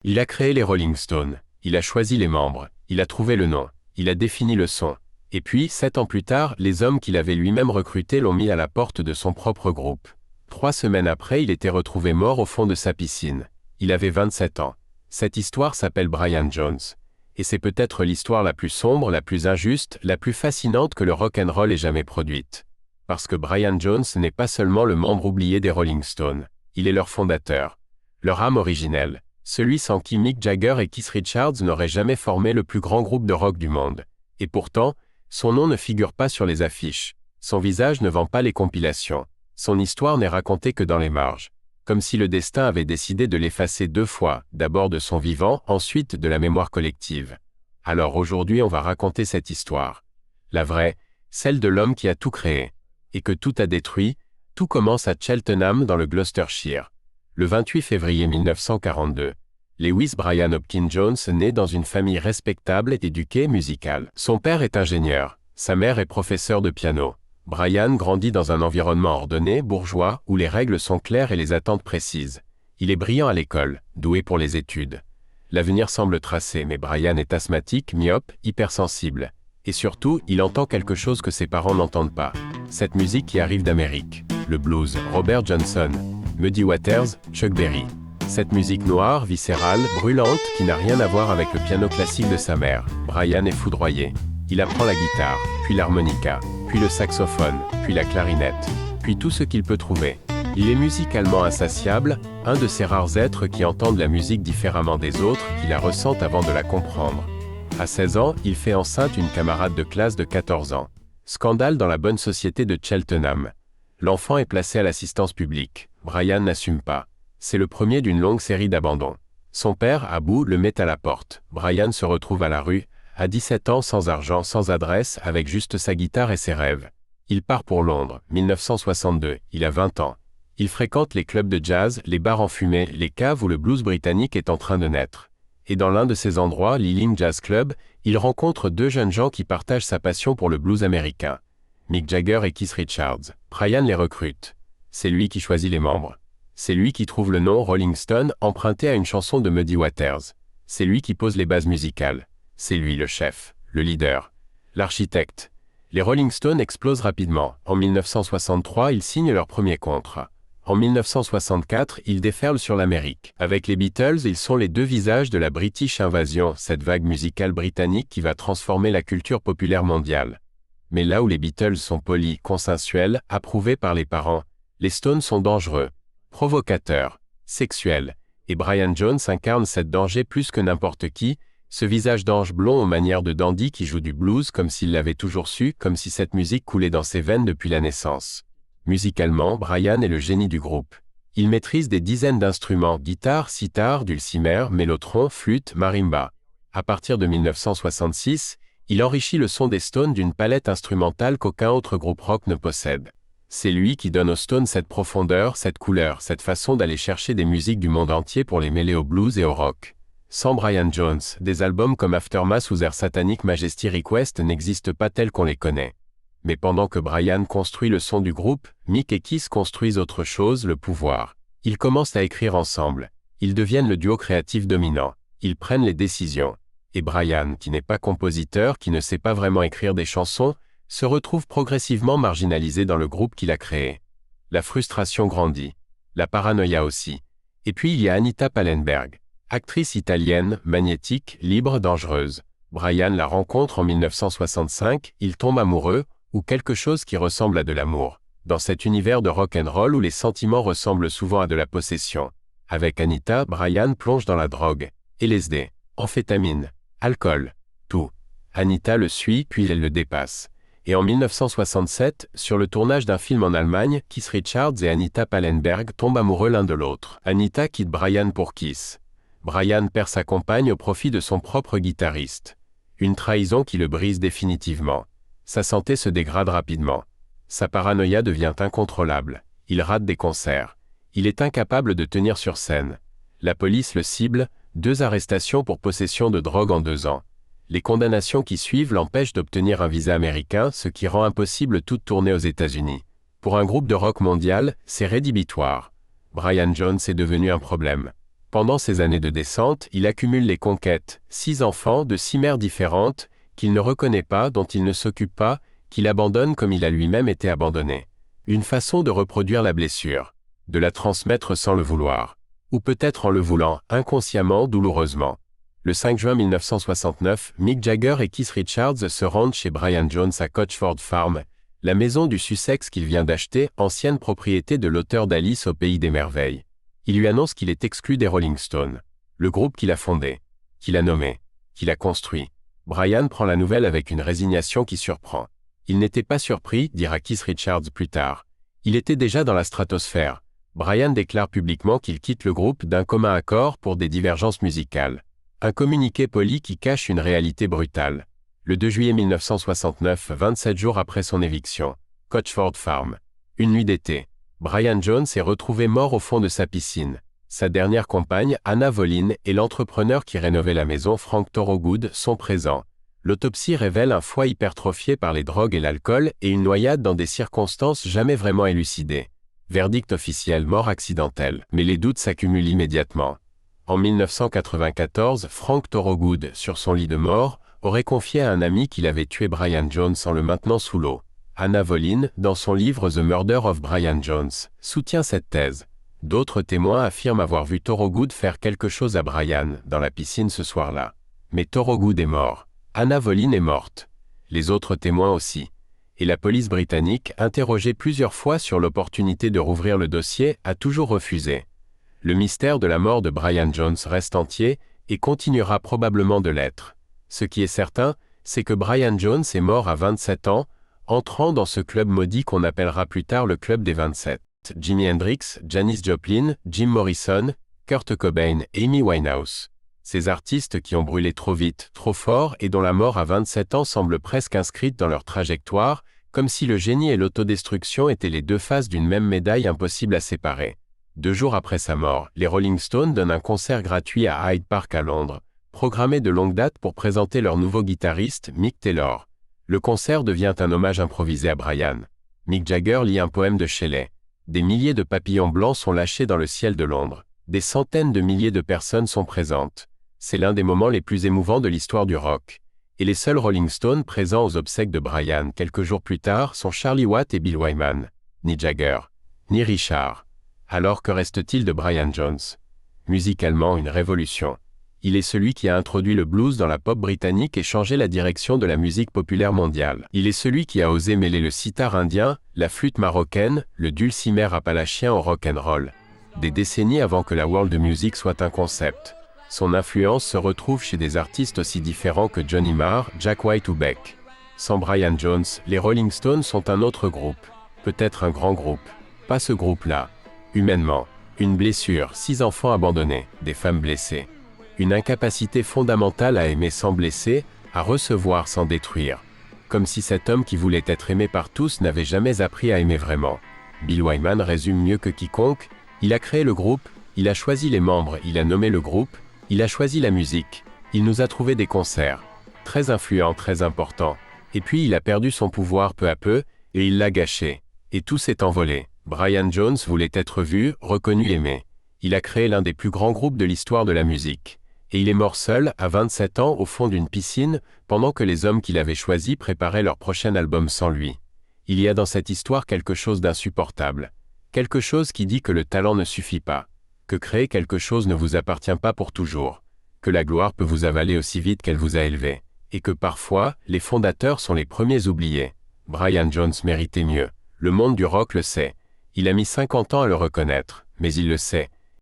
Il a créé les Rolling Stones, il a choisi les membres, il a trouvé le nom, il a défini le son. Et puis, 7 ans plus tard, les hommes qu'il avait lui-même recrutés l'ont mis à la porte de son propre groupe. 3 semaines après, il était retrouvé mort au fond de sa piscine. Il avait 27 ans. Cette histoire s'appelle Brian Jones. Et c'est peut-être l'histoire la plus sombre, la plus injuste, la plus fascinante que le rock'n'roll ait jamais produite. Parce que Brian Jones n'est pas seulement le membre oublié des Rolling Stones, il est leur fondateur, leur âme originelle, celui sans qui Mick Jagger et Keith Richards n'auraient jamais formé le plus grand groupe de rock du monde. Et pourtant, son nom ne figure pas sur les affiches, son visage ne vend pas les compilations, son histoire n'est racontée que dans les marges, comme si le destin avait décidé de l'effacer 2 fois, d'abord de son vivant, ensuite de la mémoire collective. Alors aujourd'hui on va raconter cette histoire. La vraie, celle de l'homme qui a tout créé, et que tout a détruit. Tout commence à Cheltenham dans le Gloucestershire. Le 28 février 1942, Lewis Brian Hopkins Jones naît dans une famille respectable et éduquée musicale. Son père est ingénieur, sa mère est professeure de piano. Brian grandit dans un environnement ordonné, bourgeois, où les règles sont claires et les attentes précises. Il est brillant à l'école, doué pour les études. L'avenir semble tracé, mais Brian est asthmatique, myope, hypersensible. Et surtout, il entend quelque chose que ses parents n'entendent pas. Cette musique qui arrive d'Amérique. Le blues, Robert Johnson, Muddy Waters, Chuck Berry. Cette musique noire, viscérale, brûlante, qui n'a rien à voir avec le piano classique de sa mère. Brian est foudroyé. Il apprend la guitare, puis l'harmonica, puis le saxophone, puis la clarinette, puis tout ce qu'il peut trouver. Il est musicalement insatiable, un de ces rares êtres qui entendent la musique différemment des autres, qui la ressentent avant de la comprendre. À 16 ans, il fait enceinte une camarade de classe de 14 ans. Scandale dans la bonne société de Cheltenham. L'enfant est placé à l'assistance publique. Brian n'assume pas. C'est le premier d'une longue série d'abandons. Son père, Abu, le met à la porte. Brian se retrouve à la rue, à 17 ans sans argent, sans adresse, avec juste sa guitare et ses rêves. Il part pour Londres, 1962, il a 20 ans. Il fréquente les clubs de jazz, les bars enfumés, les caves où le blues britannique est en train de naître. Et dans l'un de ces endroits, l'Ealing Jazz Club, il rencontre 2 jeunes gens qui partagent sa passion pour le blues américain. Mick Jagger et Keith Richards. Brian les recrute. C'est lui qui choisit les membres. C'est lui qui trouve le nom Rolling Stone emprunté à une chanson de Muddy Waters. C'est lui qui pose les bases musicales. C'est lui le chef, le leader, l'architecte. Les Rolling Stones explosent rapidement. En 1963, ils signent leur premier contrat. En 1964, ils déferlent sur l'Amérique. Avec les Beatles, ils sont les 2 visages de la British Invasion, cette vague musicale britannique qui va transformer la culture populaire mondiale. Mais là où les Beatles sont polis, consensuels, approuvés par les parents, les Stones sont dangereux, provocateurs, sexuels, et Brian Jones incarne cette danger plus que n'importe qui, ce visage d'ange blond aux manières de dandy qui joue du blues comme s'il l'avait toujours su, comme si cette musique coulait dans ses veines depuis la naissance. Musicalement, Brian est le génie du groupe. Il maîtrise des dizaines d'instruments, guitare, sitar, dulcimer, mélotron, flûte, marimba. À partir de 1966, il enrichit le son des Stones d'une palette instrumentale qu'aucun autre groupe rock ne possède. C'est lui qui donne aux Stones cette profondeur, cette couleur, cette façon d'aller chercher des musiques du monde entier pour les mêler au blues et au rock. Sans Brian Jones, des albums comme Aftermath ou Their Satanic Majesty Request n'existent pas tels qu'on les connaît. Mais pendant que Brian construit le son du groupe, Mick et Keith construisent autre chose, le pouvoir. Ils commencent à écrire ensemble. Ils deviennent le duo créatif dominant. Ils prennent les décisions. Et Brian, qui n'est pas compositeur, qui ne sait pas vraiment écrire des chansons, se retrouve progressivement marginalisé dans le groupe qu'il a créé. La frustration grandit. La paranoïa aussi. Et puis il y a Anita Pallenberg. Actrice italienne, magnétique, libre, dangereuse. Brian la rencontre en 1965, il tombe amoureux, ou quelque chose qui ressemble à de l'amour. Dans cet univers de rock'n'roll où les sentiments ressemblent souvent à de la possession. Avec Anita, Brian plonge dans la drogue. LSD, amphétamine, alcool, tout. Anita le suit, puis elle le dépasse. Et en 1967, sur le tournage d'un film en Allemagne, Keith Richards et Anita Pallenberg tombent amoureux l'un de l'autre. Anita quitte Brian pour Keith. Brian perd sa compagne au profit de son propre guitariste. Une trahison qui le brise définitivement. Sa santé se dégrade rapidement. Sa paranoïa devient incontrôlable. Il rate des concerts. Il est incapable de tenir sur scène. La police le cible, 2 arrestations pour possession de drogue en 2 ans. Les condamnations qui suivent l'empêchent d'obtenir un visa américain, ce qui rend impossible toute tournée aux États-Unis. Pour un groupe de rock mondial, c'est rédhibitoire. Brian Jones est devenu un problème. Pendant ces années de descente, il accumule les conquêtes, 6 enfants de 6 mères différentes, qu'il ne reconnaît pas, dont il ne s'occupe pas, qu'il abandonne comme il a lui-même été abandonné. Une façon de reproduire la blessure, de la transmettre sans le vouloir, ou peut-être en le voulant, inconsciemment, douloureusement. Le 5 juin 1969, Mick Jagger et Keith Richards se rendent chez Brian Jones à Cochford Farm, la maison du Sussex qu'il vient d'acheter, ancienne propriété de l'auteur d'Alice au pays des merveilles. Il lui annonce qu'il est exclu des Rolling Stones, le groupe qu'il a fondé, qu'il a nommé, qu'il a construit. Brian prend la nouvelle avec une résignation qui surprend. Il n'était pas surpris, dira Keith Richards plus tard. Il était déjà dans la stratosphère. Brian déclare publiquement qu'il quitte le groupe d'un commun accord pour des divergences musicales. Un communiqué poli qui cache une réalité brutale. Le 2 juillet 1969, 27 jours après son éviction, Cochford Farm. Une nuit d'été. Brian Jones est retrouvé mort au fond de sa piscine. Sa dernière compagne, Anna Volin, et l'entrepreneur qui rénovait la maison, Frank Thorogood, sont présents. L'autopsie révèle un foie hypertrophié par les drogues et l'alcool et une noyade dans des circonstances jamais vraiment élucidées. Verdict officiel, mort accidentelle, mais les doutes s'accumulent immédiatement. En 1994, Frank Thorogood, sur son lit de mort, aurait confié à un ami qu'il avait tué Brian Jones en le maintenant sous l'eau. Anna Volin, dans son livre The Murder of Brian Jones, soutient cette thèse. D'autres témoins affirment avoir vu Thorogood faire quelque chose à Brian dans la piscine ce soir-là. Mais Thorogood est mort. Anna Volin est morte. Les autres témoins aussi. Et la police britannique, interrogée plusieurs fois sur l'opportunité de rouvrir le dossier, a toujours refusé. Le mystère de la mort de Brian Jones reste entier et continuera probablement de l'être. Ce qui est certain, c'est que Brian Jones est mort à 27 ans, entrant dans ce club maudit qu'on appellera plus tard le club des 27. Jimi Hendrix, Janis Joplin, Jim Morrison, Kurt Cobain, Amy Winehouse. Ces artistes qui ont brûlé trop vite, trop fort et dont la mort à 27 ans semble presque inscrite dans leur trajectoire, comme si le génie et l'autodestruction étaient les deux faces d'une même médaille impossible à séparer. 2 jours après sa mort, les Rolling Stones donnent un concert gratuit à Hyde Park à Londres, programmé de longue date pour présenter leur nouveau guitariste, Mick Taylor. Le concert devient un hommage improvisé à Brian. Mick Jagger lit un poème de Shelley. Des milliers de papillons blancs sont lâchés dans le ciel de Londres. Des centaines de milliers de personnes sont présentes. C'est l'un des moments les plus émouvants de l'histoire du rock. Et les seuls Rolling Stones présents aux obsèques de Brian quelques jours plus tard sont Charlie Watt et Bill Wyman. Ni Jagger, ni Richard. Alors que reste-t-il de Brian Jones? Musicalement, une révolution. Il est celui qui a introduit le blues dans la pop britannique et changé la direction de la musique populaire mondiale. Il est celui qui a osé mêler le sitar indien, la flûte marocaine, le dulcimer appalachien au rock'n'roll. Des décennies avant que la world music soit un concept. Son influence se retrouve chez des artistes aussi différents que Johnny Marr, Jack White ou Beck. Sans Brian Jones, les Rolling Stones sont un autre groupe. Peut-être un grand groupe. Pas ce groupe-là. Humainement, une blessure, 6 enfants abandonnés, des femmes blessées. Une incapacité fondamentale à aimer sans blesser, à recevoir sans détruire. Comme si cet homme qui voulait être aimé par tous n'avait jamais appris à aimer vraiment. Bill Wyman résume mieux que quiconque, il a créé le groupe, il a choisi les membres, il a nommé le groupe, il a choisi la musique, il nous a trouvé des concerts. Très influent, très important. Et puis il a perdu son pouvoir peu à peu, et il l'a gâché. Et tout s'est envolé. Brian Jones voulait être vu, reconnu, aimé. Il a créé l'un des plus grands groupes de l'histoire de la musique. Et il est mort seul, à 27 ans, au fond d'une piscine, pendant que les hommes qu'il avait choisis préparaient leur prochain album sans lui. Il y a dans cette histoire quelque chose d'insupportable. Quelque chose qui dit que le talent ne suffit pas. Que créer quelque chose ne vous appartient pas pour toujours. Que la gloire peut vous avaler aussi vite qu'elle vous a élevé. Et que parfois, les fondateurs sont les premiers oubliés. Brian Jones méritait mieux. Le monde du rock le sait. Il a mis 50 ans à le reconnaître, mais il le sait.